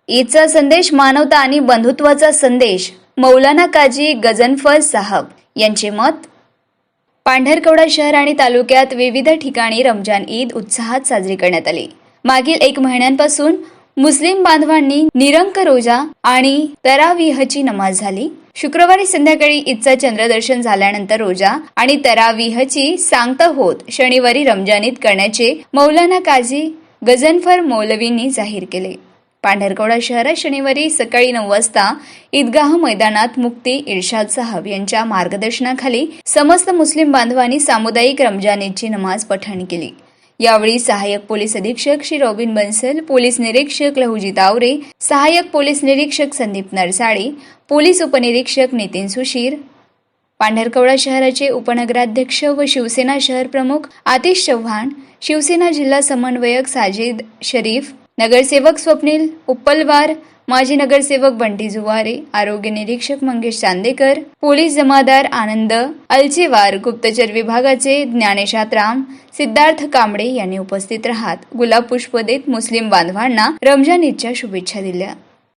ईदचा संदेश मानवता आणि बंधुत्वाचा संदेश, मौलाना काजी गजनफर साहब यांचे मत. पांढरकवडा शहर आणि तालुक्यात विविध ठिकाणी रमजान ईद उत्साहात साजरी करण्यात आली. मागील 1 महिन्यांपासून मुस्लिम बांधवांनी निरंक रोजा आणि तरावीहची नमाज झाली. शुक्रवारी संध्याकाळी ईदचा चंद्रदर्शन झाल्यानंतर रोजा आणि तरावीहची सांगता होत शनिवारी रमजान ईद करण्याचे मौलाना काजी गजनफर मौलवींनी जाहीर केले. पांढरकवडा शहरात शनिवारी सकाळी 9 वाजता ईदगाह मैदानात मुफ्ती इर्शाद साहब यांच्या मार्गदर्शनाखाली समस्त मुस्लिम बांधवांनी सामुदायिक रमजान ईदची नमाज पठण केली. यावेळी सहाय्यक पोलीस अधीक्षक श्री रॉबिन बन्सल, पोलीस निरीक्षक लहुजी तावरे, सहाय्यक पोलीस निरीक्षक संदीप नरसाळे, पोलीस उपनिरीक्षक नितीन सुशीर, पांढरकवडा शहराचे उपनगराध्यक्ष व शिवसेना शहर प्रमुख आतिश चव्हाण, शिवसेना जिल्हा समन्वयक साजिद शरीफ, नगरसेवक स्वप्नील उप्पलवार, माजी नगरसेवक बंटी जुवारे, आरोग्य निरीक्षक मंगेश चांदेकर, पोलीस जमादार आनंद अलचेवार, गुप्तचर विभागाचे ज्ञानेश आत्राम, सिद्धार्थ कांबळे यांनी उपस्थित राहत गुलाब पुष्प देत मुस्लिम बांधवांना रमजान ईदच्या शुभेच्छा दिल्या.